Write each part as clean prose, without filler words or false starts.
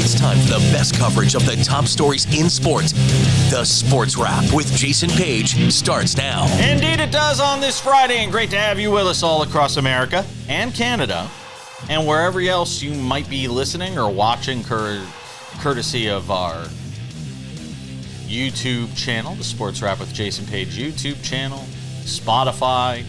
It's time for the best coverage of the top stories in sports. The Sports Wrap with Jason Page starts now. Indeed it does on this Friday, and great to have you with us all across America and Canada and wherever else you might be listening or watching, courtesy of our YouTube channel, the Sports Wrap with Jason Page YouTube channel, Spotify,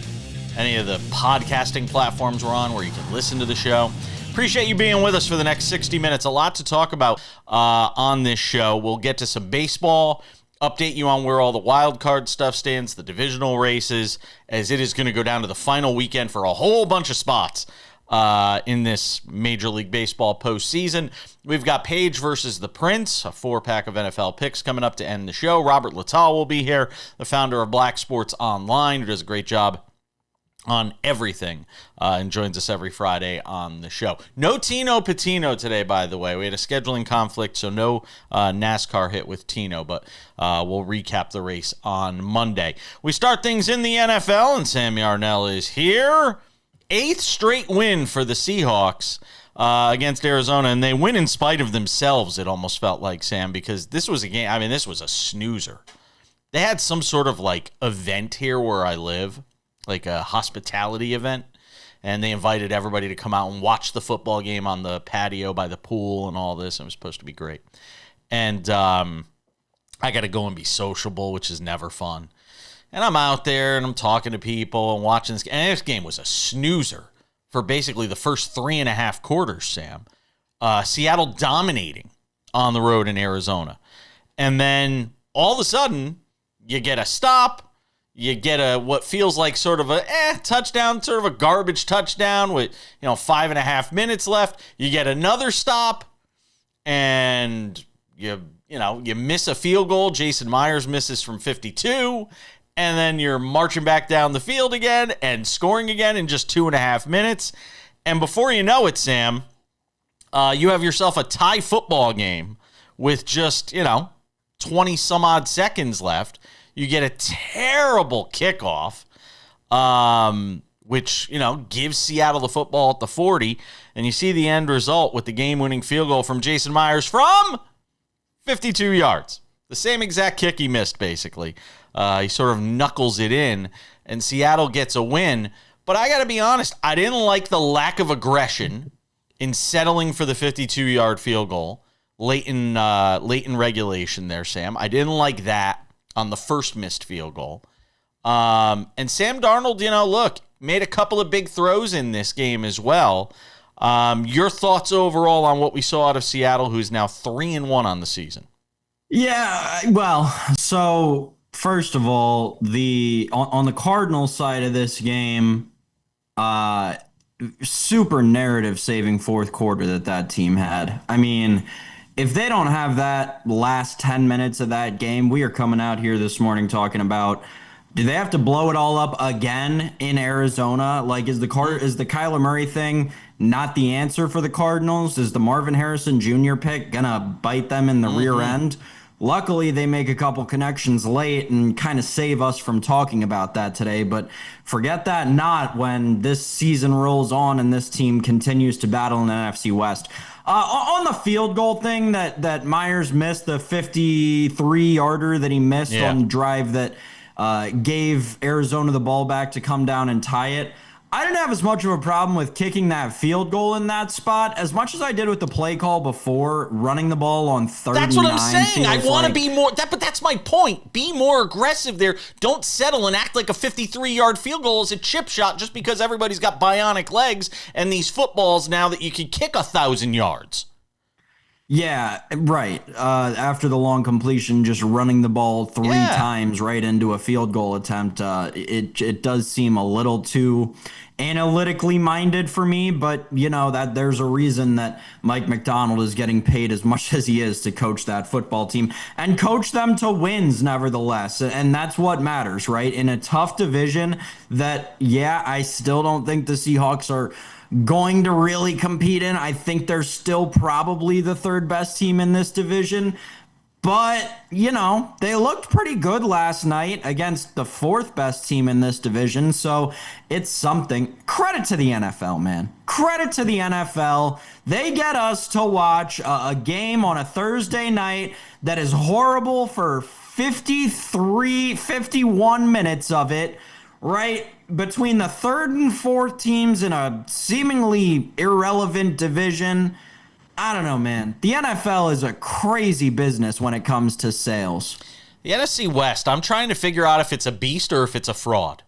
any of the podcasting platforms we're on where you can listen to the show. Appreciate you being with us for the next 60 minutes. A lot to talk about on this show. We'll get to some baseball, update you on where all the wild card stuff stands, the divisional races, as it is going to go down to the final weekend for a whole bunch of spots in this Major League Baseball postseason. We've got Page versus the Prince, a 4-pack of NFL picks coming up to end the show. Robert Littal will be here, the founder of Black Sports Online, who does a great job on everything, and joins us every Friday on the show. No Tino Patino today, by the way. We had a scheduling conflict, so no NASCAR hit with Tino, but we'll recap the race on Monday. We start things in the NFL, and Sam Yarnell is here. 8th straight win for the Seahawks against Arizona, and they win in spite of themselves, it almost felt like, Sam, because this was a game, I mean, this was a snoozer. They had some sort of, like, event here where I live, like a hospitality event, and they invited everybody to come out and watch the football game on the patio by the pool and all this. It was supposed to be great. And I got to go and be sociable, which is never fun. And I'm out there, and I'm talking to people and watching this game. And this game was a snoozer for basically the first 3.5 quarters, Sam. Seattle dominating on the road in Arizona. And then all of a sudden, you get a stop. You get a what feels like sort of a touchdown, sort of a garbage touchdown with 5.5 minutes left. You get another stop, and you miss a field goal. Jason Myers misses from 52, and then you're marching back down the field again and scoring again in just 2.5 minutes. And before you know it, Sam, you have yourself a tie football game with just 20 some odd seconds left. You get a terrible kickoff, which, gives Seattle the football at the 40. And you see the end result with the game-winning field goal from Jason Myers from 52 yards. The same exact kick he missed, basically. He sort of knuckles it in, and Seattle gets a win. But I got to be honest, I didn't like the lack of aggression in settling for the 52-yard field goal late in regulation there, Sam. I didn't like that on the first missed field goal. And Sam Darnold, made a couple of big throws in this game as well. Your thoughts overall on what we saw out of Seattle, who's now 3-1 on the season? Yeah, well, so first of all, on the Cardinals side of this game, super narrative-saving fourth quarter that team had. I mean, if they don't have that last 10 minutes of that game, we are coming out here this morning talking about, do they have to blow it all up again in Arizona? Like, is the Kyler Murray thing not the answer for the Cardinals? Is the Marvin Harrison Jr. pick going to bite them in the rear end? Luckily, they make a couple connections late and kind of save us from talking about that today. But forget that not when this season rolls on and this team continues to battle in the NFC West. On the field goal thing that Myers missed, the 53-yarder that he missed on the drive that gave Arizona the ball back to come down and tie it, I didn't have as much of a problem with kicking that field goal in that spot as much as I did with the play call before, running the ball on 39. That's what I'm saying. I want to be more, but that's my point. Be more aggressive there. Don't settle and act like a 53-yard field goal is a chip shot just because everybody's got bionic legs and these footballs now that you can kick 1,000 yards. Yeah, right. After the long completion, just running the ball three times right into a field goal attempt, it does seem a little too analytically minded for me, but that there's a reason that Mike Macdonald is getting paid as much as he is to coach that football team and coach them to wins nevertheless. And that's what matters, right? In a tough division that, I still don't think the Seahawks are going to really compete in. I think they're still probably the third best team in this division. But, they looked pretty good last night against the fourth best team in this division. So it's something. Credit to the NFL, man. Credit to the NFL. They get us to watch a game on a Thursday night that is horrible for 51 minutes of it, right? Between the third and fourth teams in a seemingly irrelevant division. I don't know, man. The NFL is a crazy business when it comes to sales. The NFC West, I'm trying to figure out if it's a beast or if it's a fraud.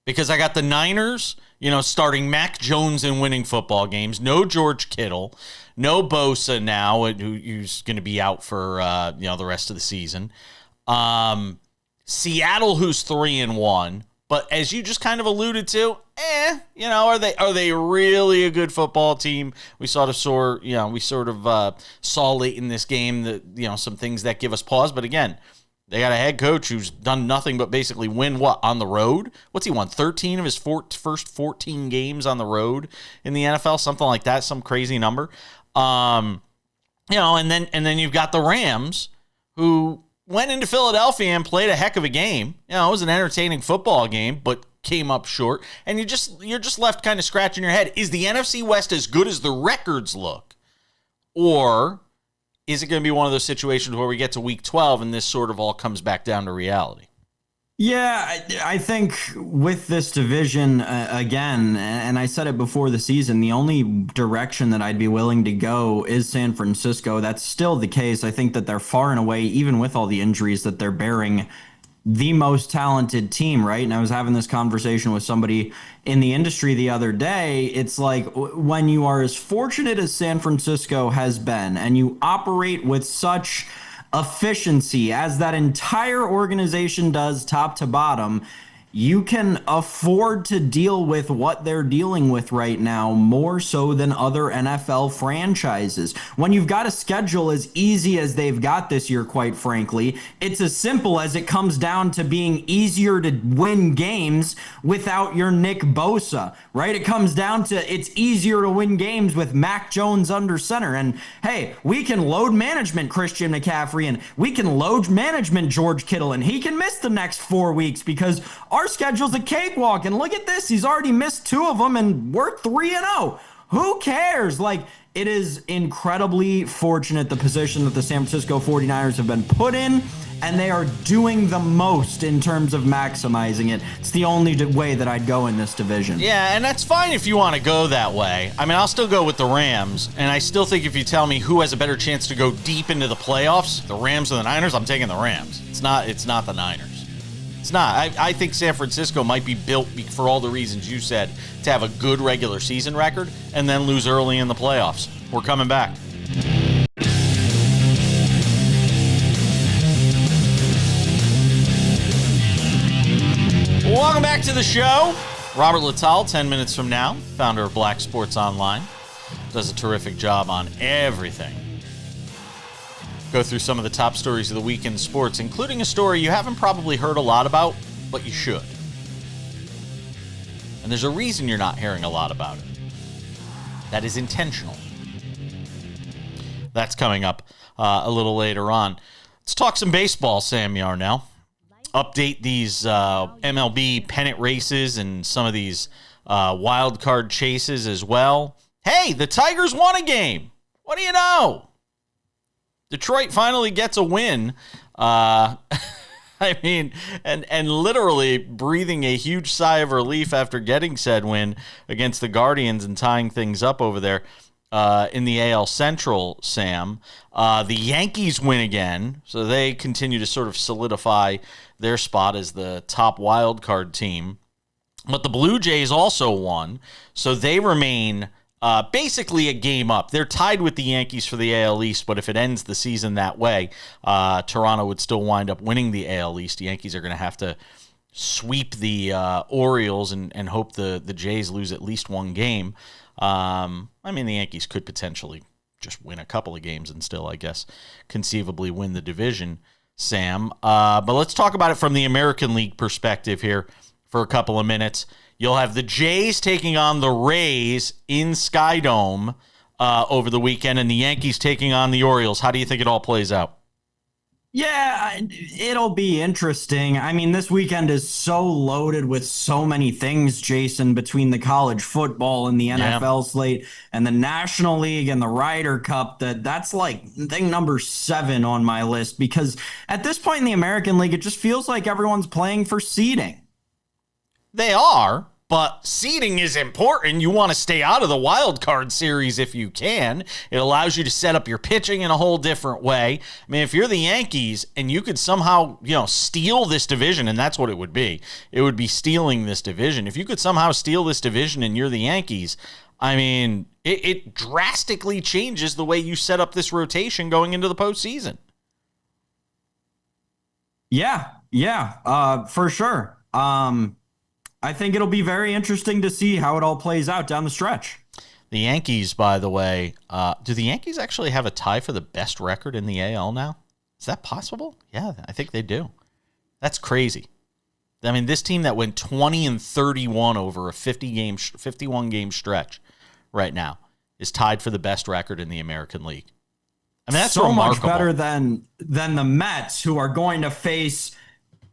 Because I got the Niners, starting Mac Jones and winning football games. No George Kittle. No Bosa now, who's going to be out for the rest of the season. Seattle, who's 3-1. But as you just kind of alluded to, are they really a good football team? We sort of saw late in this game that some things that give us pause. But again, they got a head coach who's done nothing but basically win on the road. What's he won? 13 of his first 14 games on the road in the NFL, something like that, some crazy number. And then you've got the Rams who went into Philadelphia and played a heck of a game. It was an entertaining football game, but came up short. And you're just left kind of scratching your head. Is the NFC West as good as the records look? Or is it going to be one of those situations where we get to week 12 and this sort of all comes back down to reality? Yeah, I think with this division, again, and I said it before the season, the only direction that I'd be willing to go is San Francisco. That's still the case. I think that they're far and away, even with all the injuries that they're bearing, the most talented team, right? And I was having this conversation with somebody in the industry the other day. It's like when you are as fortunate as San Francisco has been and you operate with such efficiency as that entire organization does top to bottom, you can afford to deal with what they're dealing with right now more so than other NFL franchises. When you've got a schedule as easy as they've got this year, quite frankly, it's as simple as it comes down to being easier to win games without your Nick Bosa, right? It comes down to it's easier to win games with Mac Jones under center. And hey, we can load management Christian McCaffrey and we can load management George Kittle and he can miss the next 4 weeks because our schedule's a cakewalk, and look at this. He's already missed 2 of them, and we're 3-0. Who cares? Like, it is incredibly fortunate the position that the San Francisco 49ers have been put in, and they are doing the most in terms of maximizing it. It's the only way that I'd go in this division. Yeah, and that's fine if you want to go that way. I mean, I'll still go with the Rams, and I still think if you tell me who has a better chance to go deep into the playoffs, the Rams or the Niners, I'm taking the Rams. It's not the Niners. It's not. I think San Francisco might be built for all the reasons you said to have a good regular season record and then lose early in the playoffs. We're coming back. Welcome back to the show. Robert Littal, 10 minutes from now, founder of Black Sports Online, does a terrific job on everything. Go through some of the top stories of the week in sports, including a story you haven't probably heard a lot about, but you should. And there's a reason you're not hearing a lot about it. That is intentional. That's coming up a little later on. Let's talk some baseball, Sam Yarnell. Update these MLB pennant races and some of these wild card chases as well. Hey, the Tigers won a game. What do you know? Detroit finally gets a win. I mean, and literally breathing a huge sigh of relief after getting said win against the Guardians and tying things up over there in the AL Central, Sam. The Yankees win again, so they continue to sort of solidify their spot as the top wild card team. But the Blue Jays also won, so they remain basically a game up. They're tied with the Yankees for the AL East, but if it ends the season that way, Toronto would still wind up winning the AL East. The Yankees are going to have to sweep the Orioles and hope the Jays lose at least one game. I mean, the Yankees could potentially just win a couple of games and still, I guess, conceivably win the division, Sam. But let's talk about it from the American League perspective here for a couple of minutes. You'll have the Jays taking on the Rays in Skydome over the weekend, and the Yankees taking on the Orioles. How do you think it all plays out? Yeah, it'll be interesting. I mean, this weekend is so loaded with so many things, Jason, between the college football and the Yeah. NFL slate and the National League and the Ryder Cup, that's like thing number 7 on my list, because at this point in the American League, it just feels like everyone's playing for seeding. They are, but seeding is important. You want to stay out of the wild card series if you can. It allows you to set up your pitching in a whole different way. I mean, if you're the Yankees and you could somehow, steal this division, and that's what it would be. It would be stealing this division. If you could somehow steal this division and you're the Yankees, I mean, it drastically changes the way you set up this rotation going into the postseason. Yeah, for sure. I think it'll be very interesting to see how it all plays out down the stretch. The Yankees, by the way, do the Yankees actually have a tie for the best record in the AL now? Is that possible? Yeah, I think they do. That's crazy. I mean, this team that went 20-31 over a 51-game stretch right now is tied for the best record in the American League. I mean, that's so remarkable. Much better than the Mets, who are going to face.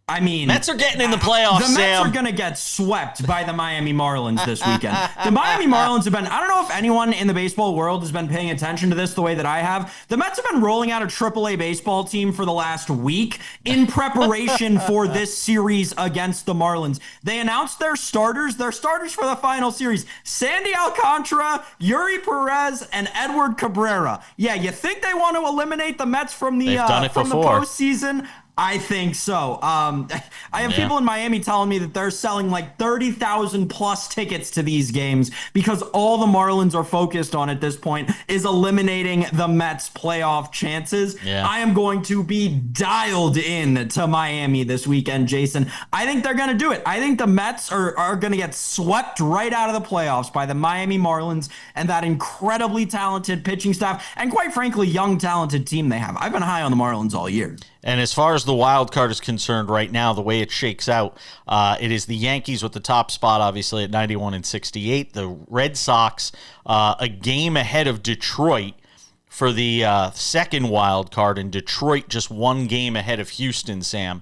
I mean, Mets are getting in the playoffs, The Mets Sam. are going to get swept by the Miami Marlins this weekend. The Miami Marlins have been, I don't know if anyone in the baseball world has been paying attention to this the way that I have. The Mets have been rolling out a AAA baseball team for the last week in preparation for this series against the Marlins. They announced their starters for the final series: Sandy Alcantara, Yuri Perez, and Edward Cabrera. Yeah, you think they want to eliminate the Mets from the postseason? I think so. I have people in Miami telling me that they're selling like 30,000 plus tickets to these games because all the Marlins are focused on at this point is eliminating the Mets' playoff chances. Yeah. I am going to be dialed in to Miami this weekend, Jason. I think they're going to do it. I think the Mets are going to get swept right out of the playoffs by the Miami Marlins and that incredibly talented pitching staff and, quite frankly, young, talented team they have. I've been high on the Marlins all year. And as far as the wild card is concerned right now, the way it shakes out, it is the Yankees with the top spot, obviously, at 91-68. The Red Sox, a game ahead of Detroit for the second wild card, and Detroit just one game ahead of Houston, Sam,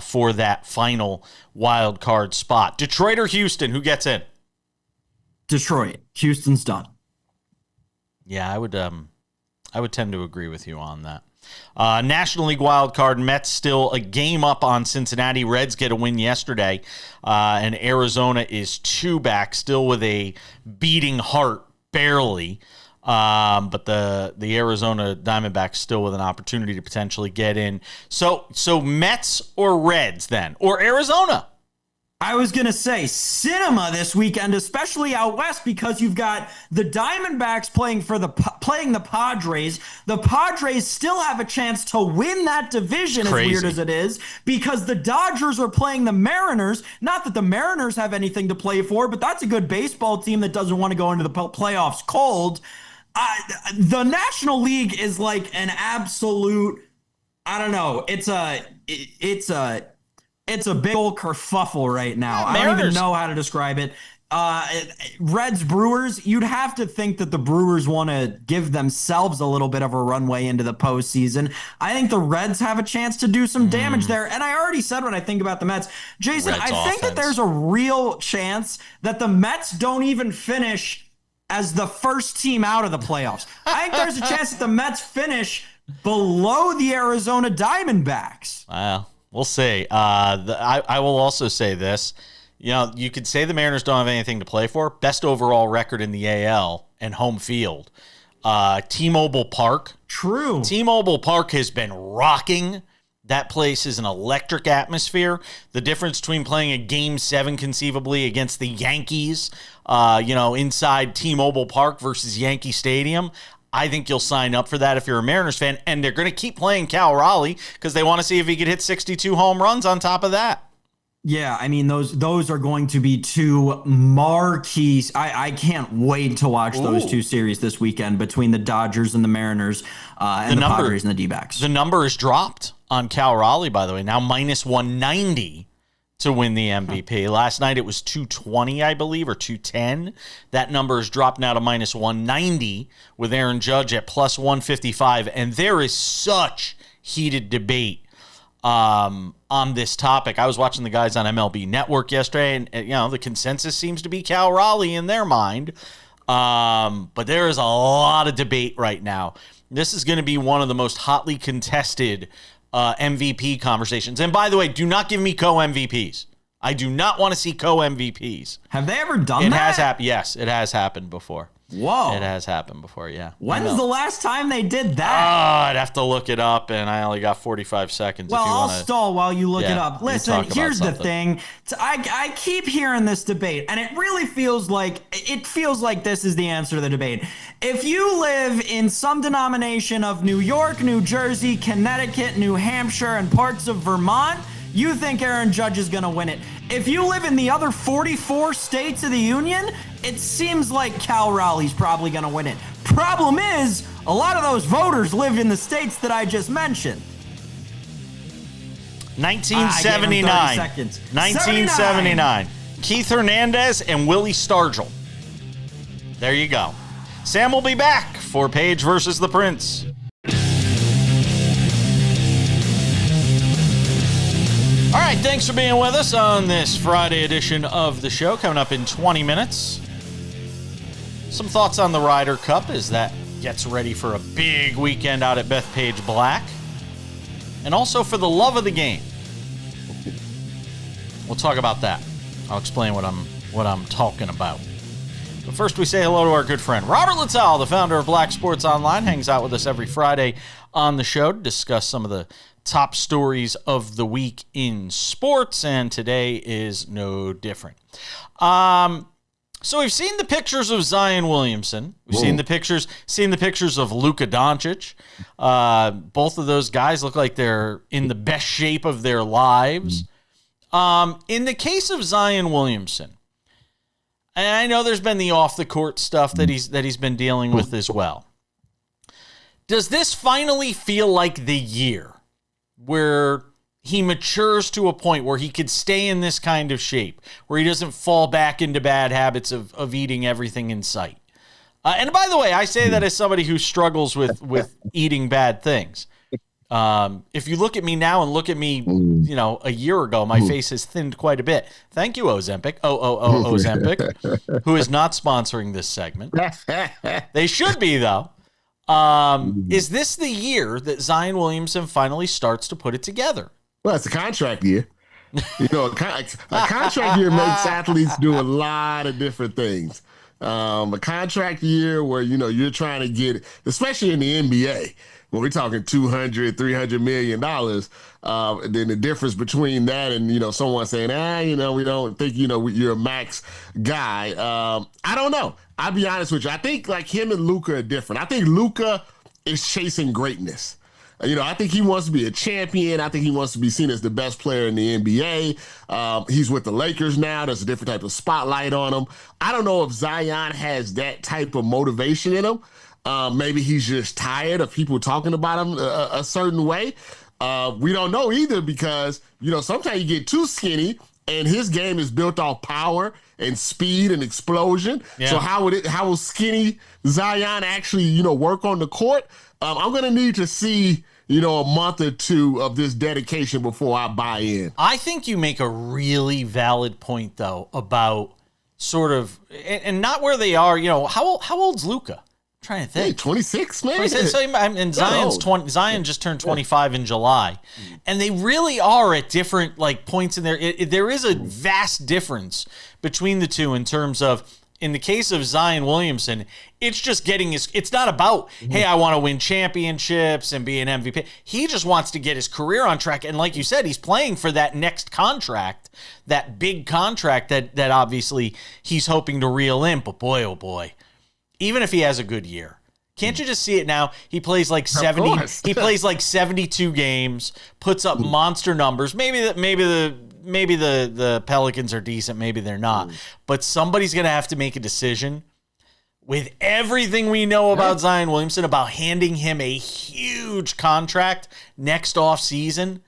for that final wild card spot. Detroit or Houston, who gets in? Detroit. Houston's done. Yeah, I would tend to agree with you on that. National League wild card, Mets still a game up on Cincinnati. Reds get a win yesterday, and Arizona is 2 back, still with a beating heart, barely. But the Arizona Diamondbacks still with an opportunity to potentially get in. So Mets or Reds then, or Arizona? I was going to say cinema this weekend, especially out west, because you've got the Diamondbacks playing the Padres. The Padres still have a chance to win that division, Crazy. as weird as it is, because the Dodgers are playing the Mariners. Not that the Mariners have anything to play for, but that's a good baseball team that doesn't want to go into the playoffs cold. The National League is like an absolute, I don't know, it's a big old kerfuffle right now. I don't even know how to describe it. Reds, Brewers, you'd have to think that the Brewers want to give themselves a little bit of a runway into the postseason. I think the Reds have a chance to do some damage there. And I already said what I think about the Mets. Jason, Reds I think that there's a real chance that the Mets don't even finish as the first team out of the playoffs. I think there's a chance that the Mets finish below the Arizona Diamondbacks. Wow. We'll see. I will also say this. You could say the Mariners don't have anything to play for. Best overall record in the AL and home field. T-Mobile Park. True. T-Mobile Park has been rocking. That place is an electric atmosphere. The difference between playing a Game 7 conceivably against the Yankees, inside T-Mobile Park versus Yankee Stadium, I think you'll sign up for that if you're a Mariners fan, and they're going to keep playing Cal Raleigh because they want to see if he could hit 62 home runs on top of that. Yeah, I mean, those are going to be 2 marquee. I can't wait to watch those 2 series this weekend between the Dodgers and the Mariners and the Padres and the D-backs. The number is dropped on Cal Raleigh, by the way, now minus 190 to win the MVP. Last night it was 220, I believe, or 210. That number has dropped now to minus 190 with Aaron Judge at plus 155. And there is such heated debate on this topic. I was watching the guys on MLB Network yesterday, and the consensus seems to be Cal Raleigh in their mind. But there is a lot of debate right now. This is going to be one of the most hotly contested MVP conversations. And by the way, do not give me co-MVPs. I do not want to see co-MVPs. Have they ever done that? It has happened. Yes, it has happened before. Whoa. It has happened before, yeah. When's the last time they did that? I'd have to look it up, and I only got 45 seconds. Well, if you I'll wanna, stall while you look it up. Listen, here's the thing. I keep hearing this debate, and it really feels like this is the answer to the debate. If you live in some denomination of New York, New Jersey, Connecticut, New Hampshire, and parts of Vermont, you think Aaron Judge is going to win it. If you live in the other 44 states of the union, it seems like Cal Raleigh's probably going to win it. Problem is, a lot of those voters lived in the states that I just mentioned. 1979. 1979. Keith Hernandez and Willie Stargell. There you go. Sam will be back for Page versus the Prince. All right, thanks for being with us on this Friday edition of the show. Coming up in 20 minutes, some thoughts on the Ryder Cup as that gets ready for a big weekend out at Bethpage Black. And also for the love of the game. We'll talk about that. I'll explain what I'm talking about. But first, we say hello to our good friend Robert Littal, the founder of Black Sports Online, hangs out with us every Friday on the show to discuss some of the top stories of the week in sports, and today is no different. So we've seen the pictures of Zion Williamson. We've seen the pictures of Luka Doncic. Both of those guys look like they're in the best shape of their lives. In the case of Zion Williamson, and I know there's been the off the court stuff that he's been dealing with as well. Does this finally feel like the year where he matures to a point where he could stay in this kind of shape, where he doesn't fall back into bad habits of eating everything in sight? And by the way, I say that as somebody who struggles with eating bad things. If you look at me now and look at me, a year ago, my face has thinned quite a bit. Thank you, Ozempic. Ozempic, who is not sponsoring this segment. They should be, though. Is this the year that Zion Williamson finally starts to put it together? Well, it's a contract year. A contract year makes athletes do a lot of different things. A contract year where, you're trying to get, especially in the NBA, when we're talking $200, $300 million, then the difference between that and, someone saying, we don't think, you're a max guy. I don't know. I'll be honest with you. I think like him and Luka are different. I think Luka is chasing greatness. I think he wants to be a champion. I think he wants to be seen as the best player in the NBA. He's with the Lakers now. There's a different type of spotlight on him. I don't know if Zion has that type of motivation in him. Maybe he's just tired of people talking about him a certain way. We don't know either because, sometimes you get too skinny and his game is built off power and speed and explosion. Yeah. So how will skinny Zion actually, work on the court? I'm going to need to see, a month or two of this dedication before I buy in. I think you make a really valid point, though, about sort of, and not where they are, how old's Luka? I'm trying to think. Hey, 26, man. 26, and Zion just turned 25 in July. And they really are at different points in there. There is a vast difference between the two in terms of, in the case of Zion Williamson, it's just it's not about, hey, I want to win championships and be an MVP. He just wants to get his career on track. And like you said, he's playing for that next contract, that big contract that obviously he's hoping to reel in. But boy, oh boy, even if he has a good year, can't you just see it now? He plays like 70. He plays like 72 games, puts up monster numbers. Maybe the Pelicans are decent, maybe they're not. But somebody's going to have to make a decision with everything we know about Zion Williamson, about handing him a huge contract next offseason.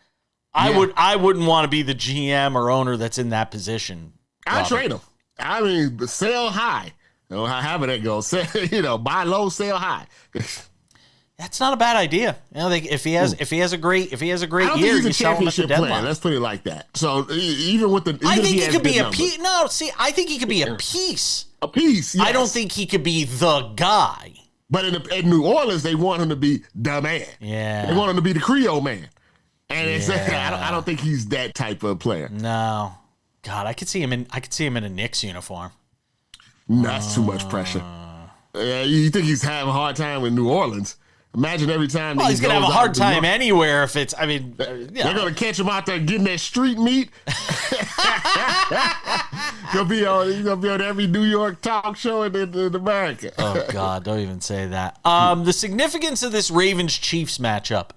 I wouldn't want to be the GM or owner that's in that position. I'll trade him. I mean, sell high. However that goes. Buy low, sell high. That's not a bad idea. If he has a great year, you sell him at the deadline. Player. Let's put it like that. So even with the, I think he could be a piece. No, see, I think he could be a piece. A piece. Yes. I don't think he could be the guy. But in New Orleans, they want him to be the man. Yeah, they want him to be the Creole man. And I don't think he's that type of player. No, God, I could see him in a Knicks uniform. That's too much pressure. You think he's having a hard time in New Orleans? Imagine every time. Well, he's gonna have a hard time anywhere if it's. I mean, they're gonna catch him out there getting that street meat. He's gonna be on every New York talk show in America. Oh God, don't even say that. The significance of this Ravens-Chiefs matchup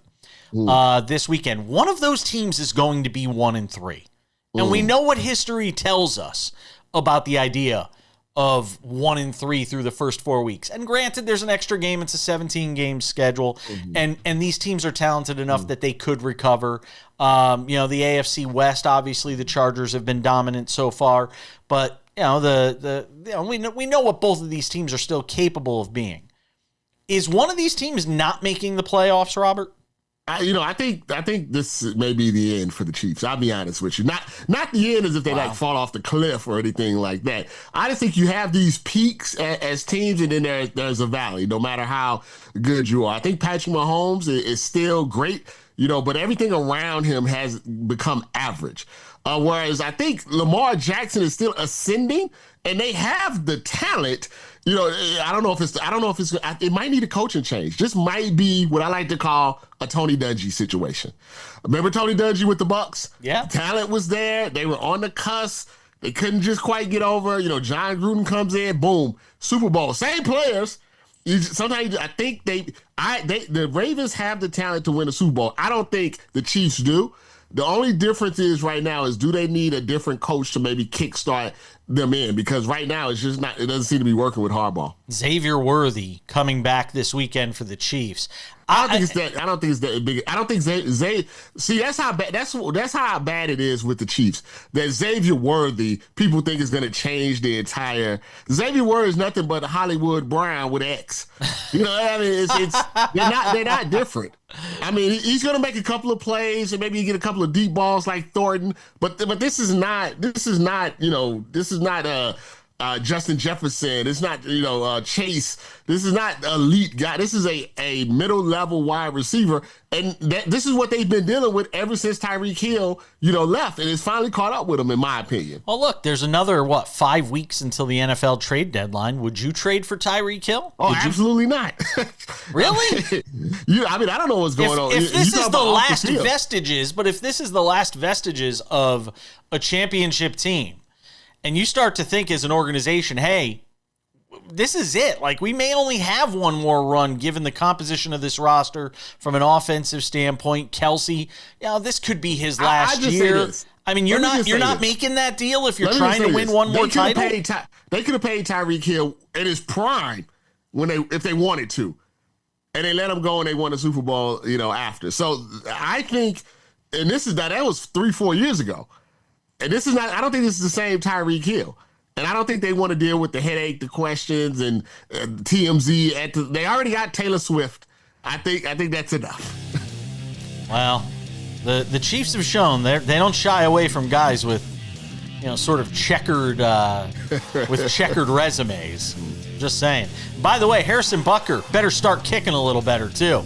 this weekend. One of those teams is going to be 1-3, and we know what history tells us about the idea of 1-3 through the first 4 weeks. And granted, there's an extra game. It's a 17-game schedule. And these teams are talented enough that they could recover. The AFC West, obviously the Chargers have been dominant so far. But, we know what both of these teams are still capable of being. Is one of these teams not making the playoffs, Robert? I think this may be the end for the Chiefs. I'll be honest with you. Not the end as if they fall off the cliff or anything like that. I just think you have these peaks as teams, and then there's a valley, no matter how good you are. I think Patrick Mahomes is still great, but everything around him has become average. Whereas I think Lamar Jackson is still ascending, and they have the talent. I don't know if it might need a coaching change. This might be what I like to call a Tony Dungy situation. Remember Tony Dungy with the Bucs? Yeah. Talent was there. They were on the cusp. They couldn't just quite get over. John Gruden comes in, boom, Super Bowl. Same players. Sometimes I think the Ravens have the talent to win a Super Bowl. I don't think the Chiefs do. The only difference is right now is, do they need a different coach to maybe kickstart them in? Because right now it doesn't seem to be working with Harbaugh. Xavier Worthy coming back this weekend for the Chiefs. I don't think it's that big. I don't think Zay. See, that's how bad it is with the Chiefs. That Xavier Worthy, people think is going to change the entire. Xavier Worthy is nothing but a Hollywood Brown with X. They're not different. I mean, he's going to make a couple of plays and maybe get a couple of deep balls like Thornton. But this is not Justin Jefferson. It's not Chase. This is not elite guy. This is a middle level wide receiver, and this is what they've been dealing with ever since Tyreek Hill left, and it's finally caught up with him, in my opinion. Well, look, there's another 5 weeks until the NFL trade deadline. Would you trade for Tyreek Hill? Oh, absolutely not. Really? I don't know what's going on. If this is the last vestiges, but if this is the last vestiges of a championship team, and you start to think as an organization, hey, this is it. Like, we may only have one more run given the composition of this roster from an offensive standpoint. Kelsey, this could be his last year. I mean, you're not making that deal if you're trying to win one more title. They could have paid Tyreek Hill in his prime if they wanted to, and they let him go and they won the Super Bowl, after. So I think, and that was 3-4 years ago. And this is not. I don't think this is the same Tyreek Hill, and I don't think they want to deal with the headache, the questions, and TMZ. They already got Taylor Swift. I think that's enough. Well, the Chiefs have shown they don't shy away from guys with, sort of checkered resumes. Just saying. By the way, Harrison Butker better start kicking a little better too.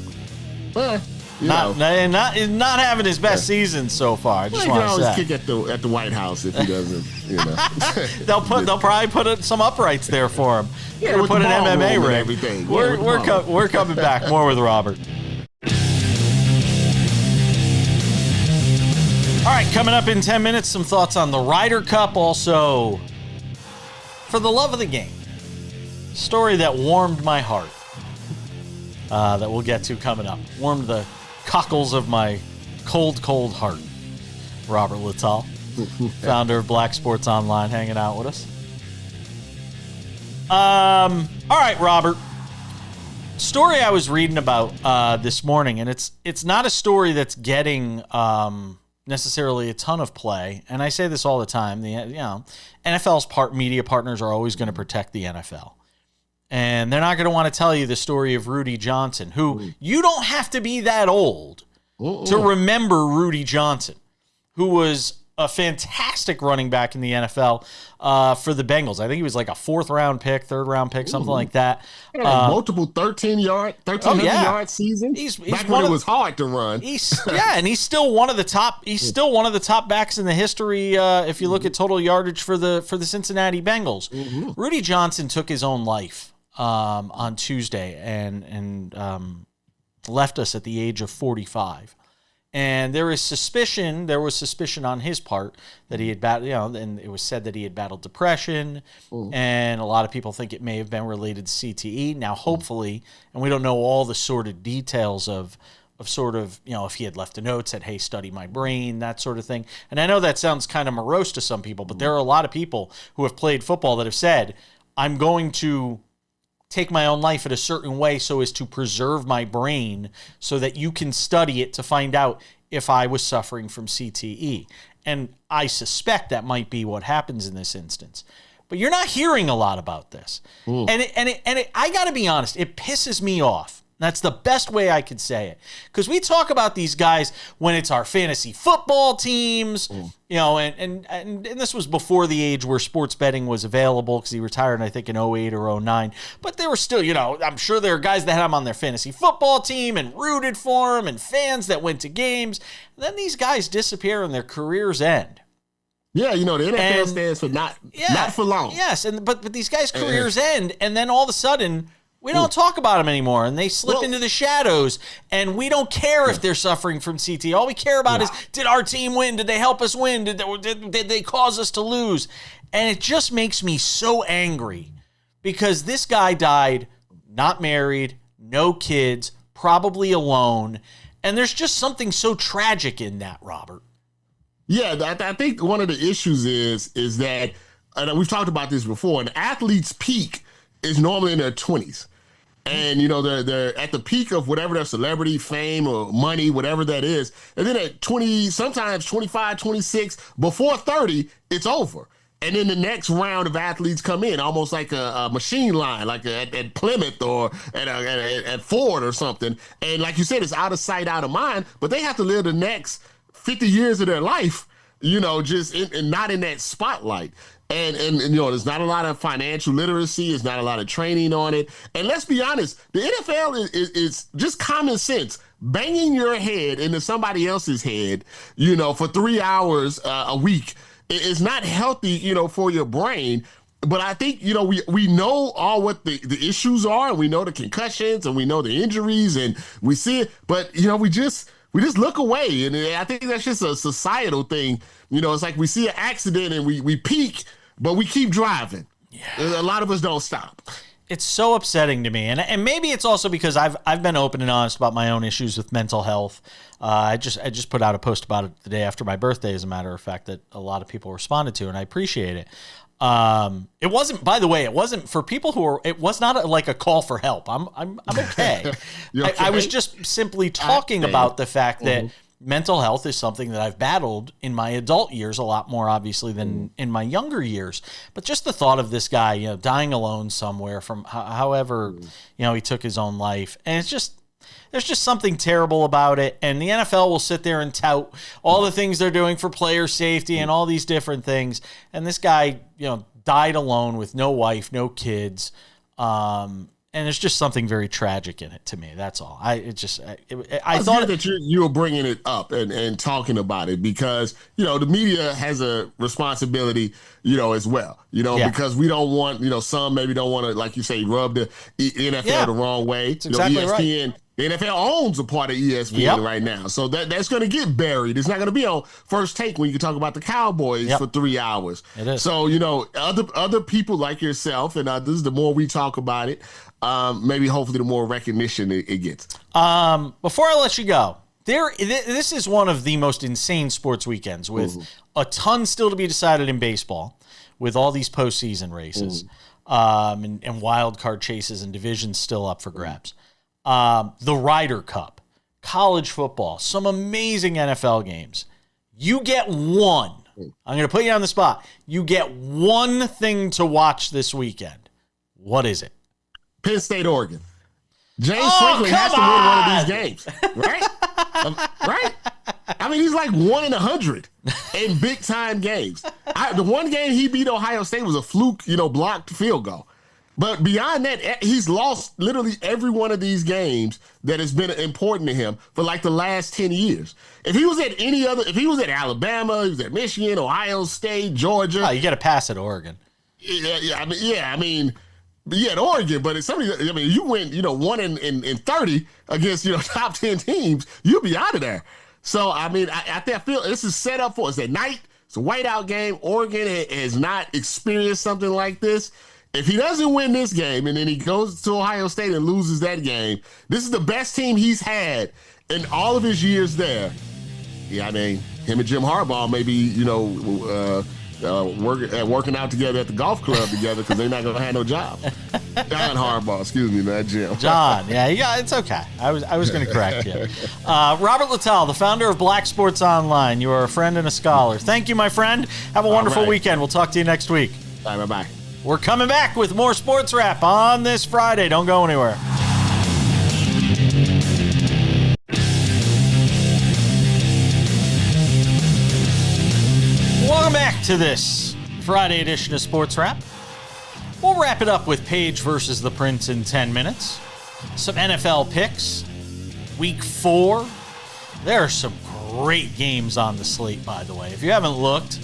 Well. Not having his best season so far. I just want to say. He can always kick at the White House if he doesn't. They'll probably put some uprights there for him. Yeah, we'll put an MMA ring. Everything. We're coming back. More with Robert. All right, coming up in 10 minutes, some thoughts on the Ryder Cup. Also, for the love of the game, story that warmed my heart. That we'll get to coming up. Warmed the cockles of my cold, cold heart. Robert Littal, founder of Black Sports Online, hanging out with us. All right, Robert. Story I was reading about this morning, and it's not a story that's getting necessarily a ton of play. And I say this all the time. NFL's media partners are always going to protect the NFL. And they're not going to want to tell you the story of Rudy Johnson, who you don't have to be that old to remember Rudy Johnson, who was a fantastic running back in the NFL for the Bengals. I think he was like a 4th-round pick, 3rd-round pick, something like that. Multiple 1,300-yard seasons. He's back when it was hard to run. And he's still one of the top. He's still one of the top backs in the history. If you look at total yardage for the Cincinnati Bengals, Rudy Johnson took his own life on Tuesday and left us at the age of 45. And there was suspicion on his part that he had battled, and it was said that he had battled depression, and a lot of people think it may have been related to CTE. Now, hopefully, and we don't know all the sordid details of sort of, if he had left a note, said, hey, study my brain, that sort of thing. And I know that sounds kind of morose to some people, but there are a lot of people who have played football that have said, I'm going to take my own life in a certain way so as to preserve my brain so that you can study it to find out if I was suffering from CTE. And I suspect that might be what happens in this instance. But you're not hearing a lot about this. And I got to be honest, it pisses me off. That's the best way I could say it. Because we talk about these guys when it's our fantasy football teams, and this was before the age where sports betting was available because he retired, I think, in 08 or 09. But they were still, I'm sure there are guys that had him on their fantasy football team and rooted for him and fans that went to games. And then these guys disappear and their careers end. Yeah, the NFL stands for not for long. Yes, but these guys' careers end, and then all of a sudden, we don't talk about them anymore, and they slip into the shadows, and we don't care if they're suffering from CTE. All we care about is, did our team win? Did they help us win? Did they cause us to lose? And it just makes me so angry because this guy died not married, no kids, probably alone, and there's just something so tragic in that, Robert. Yeah, I think one of the issues is that, and we've talked about this before, an athlete's peak is normally in their 20s. And, they're at the peak of whatever their celebrity, fame, or money, whatever that is. And then at 20, sometimes 25, 26, before 30, it's over. And then the next round of athletes come in, almost like a machine line, like at Plymouth or at Ford or something. And like you said, it's out of sight, out of mind, but they have to live the next 50 years of their life, just and not in that spotlight. And there's not a lot of financial literacy. There's not a lot of training on it. And let's be honest, the NFL is just common sense. Banging your head into somebody else's head, for 3 hours a week is not healthy, for your brain. But I think, we know all what the issues are, and we know the concussions, and we know the injuries, and we see it. But, we just look away. And I think that's just a societal thing. It's like we see an accident and we peak, but we keep driving. Yeah. A lot of us don't stop. It's so upsetting to me. And maybe it's also because I've been open and honest about my own issues with mental health. I just put out a post about it the day after my birthday, as a matter of fact, that a lot of people responded to, and I appreciate it. It wasn't, by the way, it wasn't for people it was not like a call for help. I'm okay. Okay. I was just simply talking about the fact that mental health is something that I've battled in my adult years a lot more, obviously, than in my younger years. But just the thought of this guy, dying alone somewhere from however, he took his own life. And there's just something terrible about it. And the NFL will sit there and tout all the things they're doing for player safety and all these different things. And this guy, died alone with no wife, no kids. And there's just something very tragic in it to me. That's all. I thought that you were bringing it up and talking about it because, the media has a responsibility, as well, because we don't want, some maybe don't want to, like you say, rub the NFL the wrong way. That's exactly ESPN, right. The NFL owns a part of ESPN right now. So that's going to get buried. It's not going to be on First Take when you can talk about the Cowboys for 3 hours. It is. So, other people like yourself and others, the more we talk about it, maybe hopefully the more recognition it gets. Before I let you go, this is one of the most insane sports weekends with a ton still to be decided in baseball with all these postseason races and wild card chases and divisions still up for grabs. The Ryder Cup, college football, some amazing NFL games. You get one. I'm going to put you on the spot. You get one thing to watch this weekend. What is it? Penn State, Oregon. James Oh, Franklin has to win one of these games, right? Right? I mean, he's like 1 in 100 in big time games. The one game he beat Ohio State was a fluke, blocked field goal. But beyond that, he's lost literally every one of these games that has been important to him for like the last 10 years. If he was at Alabama, he was at Michigan, Ohio State, Georgia. Oh, you got to pass at Oregon. I mean, at Oregon, but it's somebody. I mean, you win, 1 in 30 against top 10 teams, you'll be out of there. So I mean, I feel this is set up for. It's at night. It's a whiteout game. Oregon has not experienced something like this. If he doesn't win this game and then he goes to Ohio State and loses that game, this is the best team he's had in all of his years there. Yeah, I mean, him and Jim Harbaugh may be, working out together at the golf club together because they're not going to have no job. John Harbaugh, excuse me, not Jim. John, yeah, it's okay. I was going to correct you. Robert Littal, the founder of Black Sports Online. You are a friend and a scholar. Thank you, my friend. Have a wonderful weekend. We'll talk to you next week. Bye-bye. We're coming back with more Sports Wrap on this Friday. Don't go anywhere. Welcome back to this Friday edition of Sports Wrap. We'll wrap it up with Page versus the Prince in 10 minutes. Some NFL picks. Week 4. There are some great games on the slate, by the way. If you haven't looked,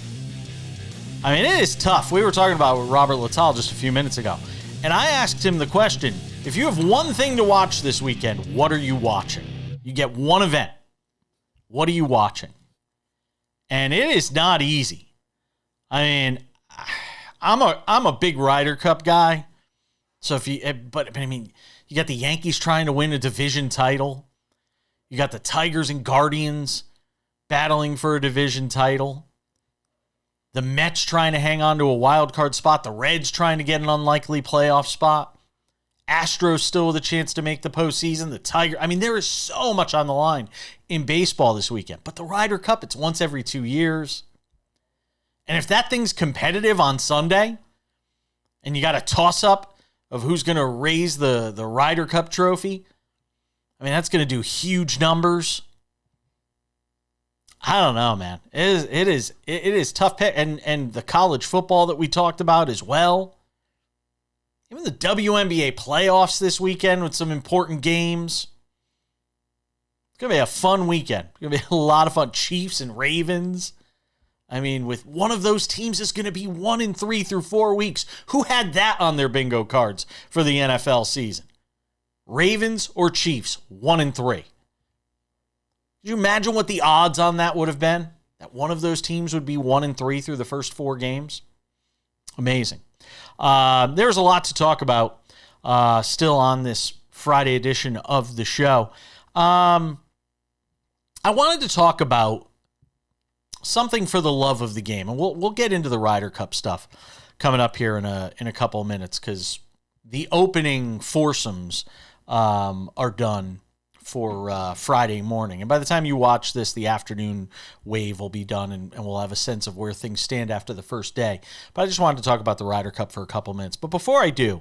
I mean, it is tough. We were talking about with Robert Littal just a few minutes ago, and I asked him the question, if you have one thing to watch this weekend, what are you watching? You get one event. What are you watching? And it is not easy. I mean, I'm a big Ryder Cup guy. So but I mean, you got the Yankees trying to win a division title. You got the Tigers and Guardians battling for a division title. The Mets trying to hang on to a wild card spot. The Reds trying to get an unlikely playoff spot. Astros still with a chance to make the postseason. The Tigers. I mean, there is so much on the line in baseball this weekend. But the Ryder Cup, it's once every 2 years. And if that thing's competitive on Sunday, and you got a toss-up of who's going to raise the Ryder Cup trophy, I mean, that's going to do huge numbers. I don't know, man. It is tough pick, and the college football that we talked about as well. Even the WNBA playoffs this weekend with some important games. It's gonna be a fun weekend. It's gonna be a lot of fun. Chiefs and Ravens. I mean, with one of those teams is gonna be 1 in 3 through 4 weeks. Who had that on their bingo cards for the NFL season? Ravens or Chiefs? 1 in 3. Could you imagine what the odds on that would have been? That one of those teams would be 1 in 3 through the first 4 games? Amazing. There's a lot to talk about still on this Friday edition of the show. I wanted to talk about something for the love of the game, and we'll get into the Ryder Cup stuff coming up here in a couple of minutes because the opening foursomes are done for Friday morning. And by the time you watch this, the afternoon wave will be done and we'll have a sense of where things stand after the first day. But I just wanted to talk about the Ryder Cup for a couple minutes. But before I do,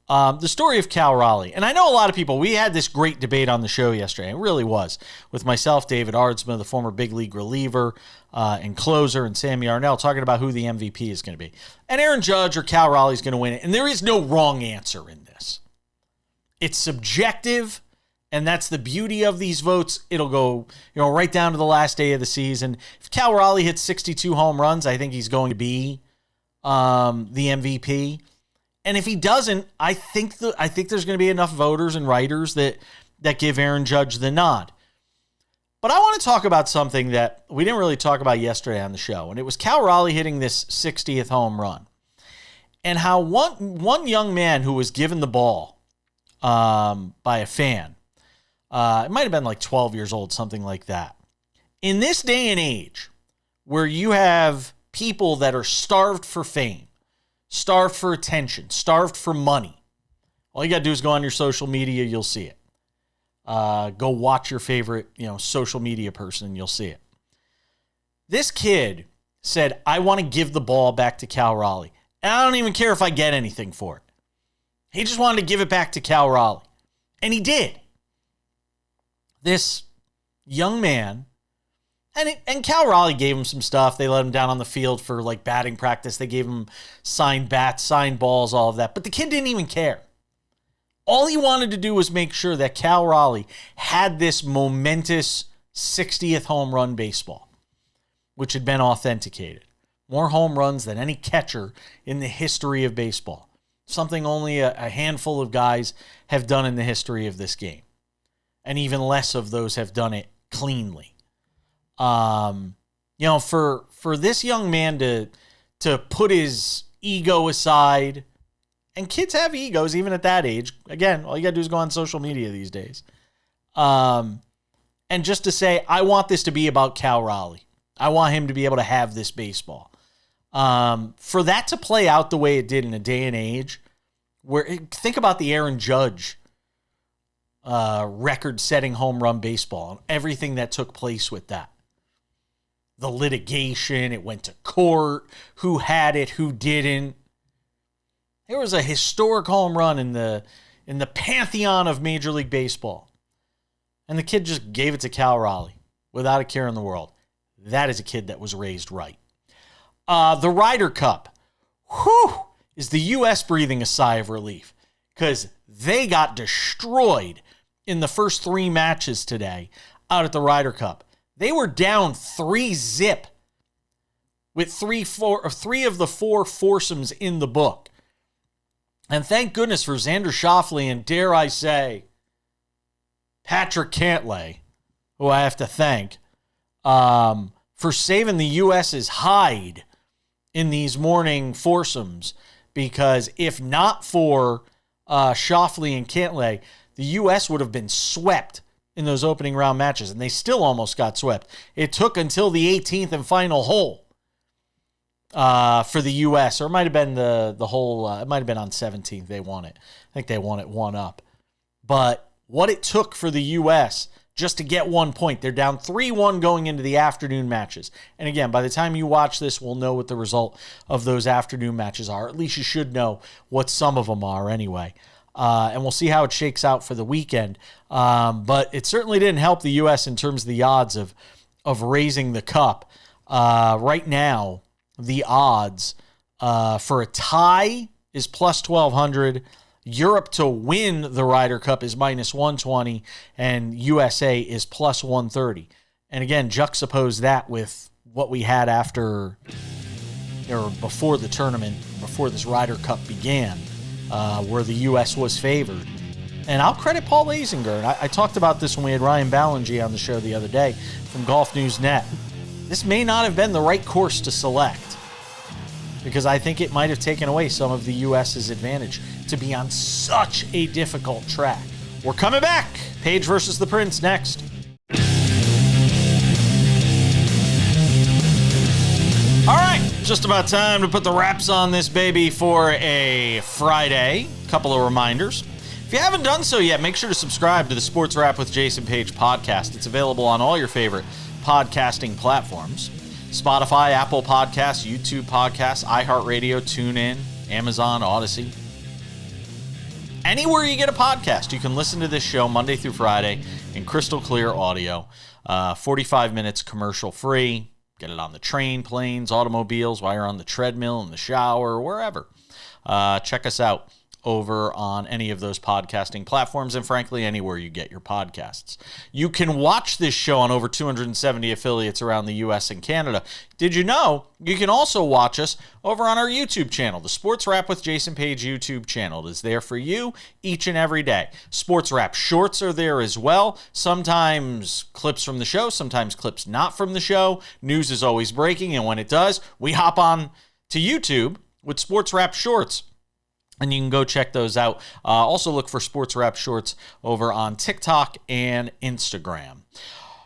the story of Cal Raleigh. And I know a lot of people, we had this great debate on the show yesterday. It really was. With myself, David Ardsma, the former big league reliever and closer, and Sammy Arnell talking about who the MVP is going to be. And Aaron Judge or Cal Raleigh is going to win it. And there is no wrong answer in this. It's subjective. And that's the beauty of these votes. It'll go, right down to the last day of the season. If Cal Raleigh hits 62 home runs, I think he's going to be the MVP. And if he doesn't, I think there's going to be enough voters and writers that give Aaron Judge the nod. But I want to talk about something that we didn't really talk about yesterday on the show, and it was Cal Raleigh hitting this 60th home run, and how one young man who was given the ball by a fan. It might have been like 12 years old, something like that. In this day and age, where you have people that are starved for fame, starved for attention, starved for money, all you got to do is go on your social media, you'll see it. Go watch your favorite, social media person, and you'll see it. This kid said, I want to give the ball back to Cal Raleigh, and I don't even care if I get anything for it. He just wanted to give it back to Cal Raleigh. And he did. This young man, and Cal Raleigh gave him some stuff. They let him down on the field for like batting practice. They gave him signed bats, signed balls, all of that. But the kid didn't even care. All he wanted to do was make sure that Cal Raleigh had this momentous 60th home run baseball, which had been authenticated. More home runs than any catcher in the history of baseball. Something only a handful of guys have done in the history of this game. And even less of those have done it cleanly. For this young man to put his ego aside, and kids have egos even at that age. Again, all you got to do is go on social media these days. And just to say, I want this to be about Cal Raleigh. I want him to be able to have this baseball. For that to play out the way it did in a day and age, think about the Aaron Judge record-setting home run baseball and everything that took place with that. The litigation, it went to court, who had it, who didn't. There was a historic home run in the pantheon of Major League Baseball. And the kid just gave it to Cal Raleigh without a care in the world. That is a kid that was raised right. The Ryder Cup. Is the U.S. breathing a sigh of relief? Because they got destroyed in the first 3 matches today out at the Ryder Cup. They were down 3-0 with three of the 4 foursomes in the book. And thank goodness for Xander Schauffele and, dare I say, Patrick Cantlay, who I have to thank, for saving the U.S.'s hide in these morning foursomes. Because if not for Schauffele and Cantlay, the U.S. would have been swept in those opening round matches, and they still almost got swept. It took until the 18th and final hole for the U.S., or it might have been the whole, it might have been on 17th they won it. I think they won it 1-up. But what it took for the U.S. just to get 1 point, they're down 3-1 going into the afternoon matches. And again, by the time you watch this, we'll know what the result of those afternoon matches are. At least you should know what some of them are anyway. And we'll see how it shakes out for the weekend. But it certainly didn't help the U.S. in terms of the odds of raising the cup. Right now, the odds for a tie is plus 1,200. Europe to win the Ryder Cup is minus 120, and USA is plus 130. And again, juxtapose that with what we had after or before the tournament, before this Ryder Cup began, where the U.S. was favored. And I'll credit Paul Azinger. I talked about this when we had Ryan Ballingy on the show the other day from Golf News Net. This may not have been the right course to select, because I think it might have taken away some of the U.S.'s advantage to be on such a difficult track. We're coming back. Page versus the Prince next. All right, just about time to put the wraps on this baby for a Friday. Couple of reminders. If you haven't done so yet, make sure to subscribe to the Sports Wrap with Jason Page podcast. It's available on all your favorite podcasting platforms. Spotify, Apple Podcasts, YouTube Podcasts, iHeartRadio, TuneIn, Amazon, Odyssey. Anywhere you get a podcast, you can listen to this show Monday through Friday in crystal clear audio. 45 minutes commercial free. Get it on the train, planes, automobiles, while you're on the treadmill, in the shower, wherever. Check us out over on any of those podcasting platforms, and frankly, anywhere you get your podcasts. You can watch this show on over 270 affiliates around the U.S. and Canada. Did you know you can also watch us over on our YouTube channel, the Sports Wrap with Jason Page YouTube channel? It is there for you each and every day. Sports Wrap shorts are there as well. Sometimes clips from the show, sometimes clips not from the show. News is always breaking, and when it does, we hop on to YouTube with Sports Wrap shorts. And you can go check those out. Also look for Sports Wrap Shorts over on TikTok and Instagram.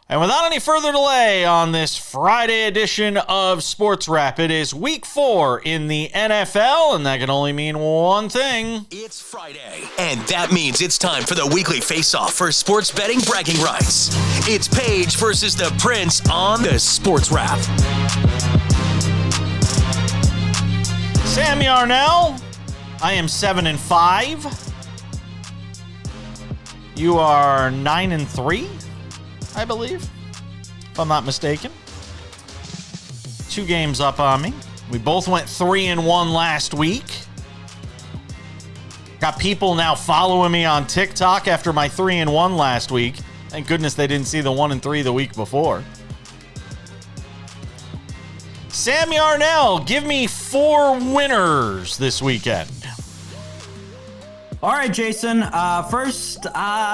And without any further delay on this Friday edition of Sports Wrap, it is week 4 in the NFL, and that can only mean one thing. It's Friday, and that means it's time for the weekly face-off for sports betting bragging rights. It's Page versus the Prince on the Sports Wrap. Sam Yarnell I am 7-5. You are 9-3, I believe, if I'm not mistaken. 2 games up on me. We both went 3-1 last week. Got people now following me on TikTok after my 3-1 last week. Thank goodness they didn't see the 1-3 the week before. Sam Yarnell, give me 4 winners this weekend. All right, Jason. First,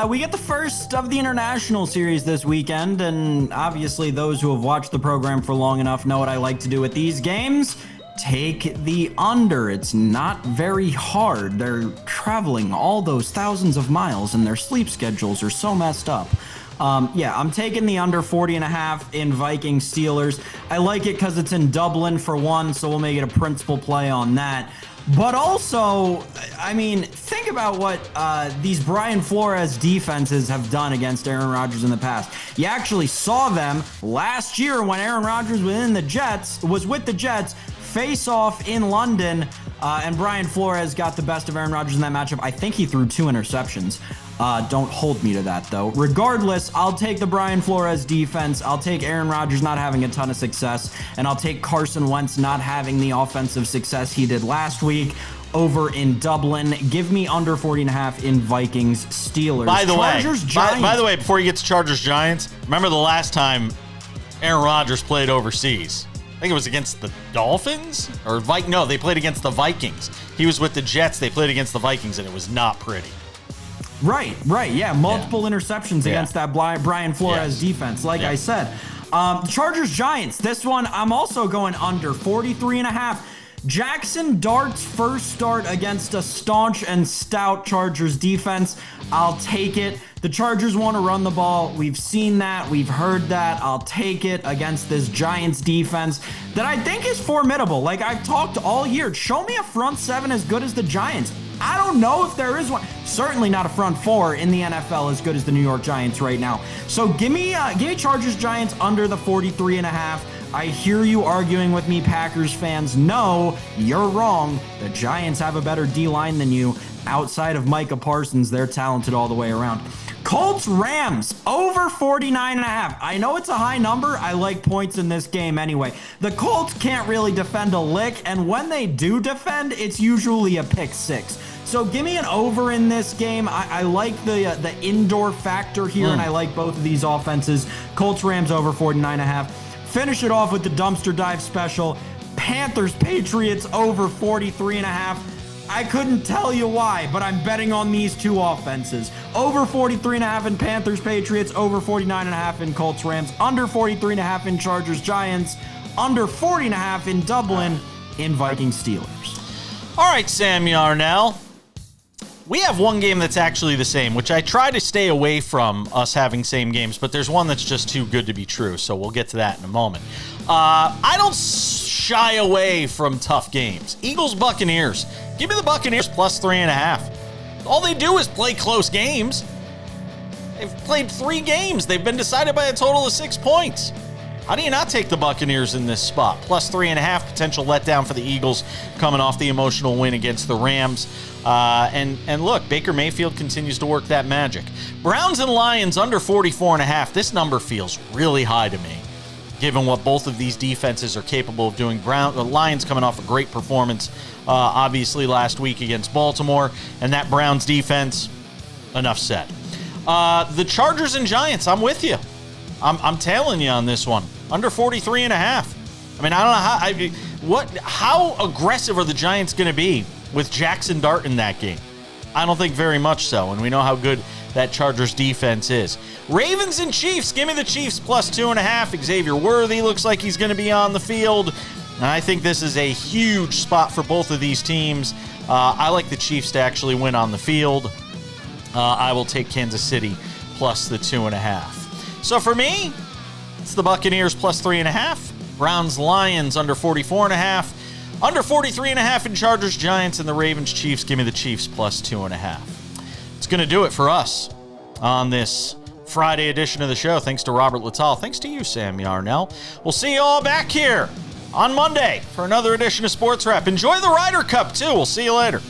we get the first of the international series this weekend, and obviously those who have watched the program for long enough know what I like to do with these games. Take the under. It's not very hard. They're traveling all those thousands of miles, and their sleep schedules are so messed up. I'm taking the under 40.5 in Vikings Steelers. I like it because it's in Dublin for one, so we'll make it a principal play on that. But also, I mean, think about what these Brian Flores defenses have done against Aaron Rodgers in the past. You actually saw them last year when Aaron Rodgers was with the Jets, face off in London, and Brian Flores got the best of Aaron Rodgers in that matchup. I think he threw 2 interceptions. Don't hold me to that, though. Regardless, I'll take the Brian Flores defense. I'll take Aaron Rodgers not having a ton of success, and I'll take Carson Wentz not having the offensive success he did last week over in Dublin. Give me under 40.5 in Vikings Steelers. By the way, before you get to Chargers Giants, remember the last time Aaron Rodgers played overseas? I think it was against the Dolphins no, they played against the Vikings. He was with the Jets. They played against the Vikings, and it was not pretty. Right. Yeah, multiple interceptions against that Brian Flores defense, like I said. Chargers Giants. This one, I'm also going under 43.5. Jackson Dart's first start against a staunch and stout Chargers defense. I'll take it. The Chargers want to run the ball. We've seen that. We've heard that. I'll take it against this Giants defense that I think is formidable. Like I've talked all year. Show me a front 7 as good as the Giants. I don't know if there is one. Certainly not a front 4 in the NFL as good as the New York Giants right now. So give me Chargers Giants under the 43.5. I hear you arguing with me, Packers fans. No, you're wrong. The Giants have a better D-line than you. Outside of Micah Parsons, they're talented all the way around. Colts Rams over 49.5. I know it's a high number. I like points in this game anyway. The Colts can't really defend a lick, and when they do defend, it's usually a pick 6. So give me an over in this game. I like the indoor factor here, and I like both of these offenses. Colts Rams over 49.5. Finish it off with the dumpster dive special. Panthers Patriots over 43.5. I couldn't tell you why, but I'm betting on these 2 offenses. Over 43.5 in Panthers Patriots, over 49.5 in Colts Rams, under 43.5 in Chargers Giants, under 40.5 in Dublin in Vikings Steelers. All right, Sam Yarnell. We have one game that's actually the same, which I try to stay away from us having same games, but there's one that's just too good to be true, so we'll get to that in a moment. I don't shy away from tough games. Eagles-Buccaneers. Give me the Buccaneers plus 3.5. All they do is play close games. They've played 3 games. They've been decided by a total of 6 points. How do you not take the Buccaneers in this spot? Plus 3.5, potential letdown for the Eagles coming off the emotional win against the Rams. And look, Baker Mayfield continues to work that magic. Browns and Lions under 44.5. This number feels really high to me, given what both of these defenses are capable of doing. The Lions coming off a great performance, obviously, last week against Baltimore. And that Browns defense, enough said. The Chargers and Giants, I'm with you. I'm tailing you on this one. Under 43.5. I mean, I don't know how aggressive are the Giants going to be with Jackson Dart in that game? I don't think very much so, and we know how good that Chargers defense is. Ravens and Chiefs, give me the Chiefs plus 2.5. Xavier Worthy looks like he's going to be on the field. And I think this is a huge spot for both of these teams. I like the Chiefs to actually win on the field. I will take Kansas City plus the 2.5. So for me, it's the Buccaneers plus 3.5. Browns Lions under 44.5. Under 43.5 in Chargers Giants, and the Ravens Chiefs. Give me the Chiefs plus 2.5. It's going to do it for us on this Friday edition of the show. Thanks to Robert Littal. Thanks to you, Sam Yarnell. We'll see you all back here on Monday for another edition of Sports Wrap. Enjoy the Ryder Cup, too. We'll see you later.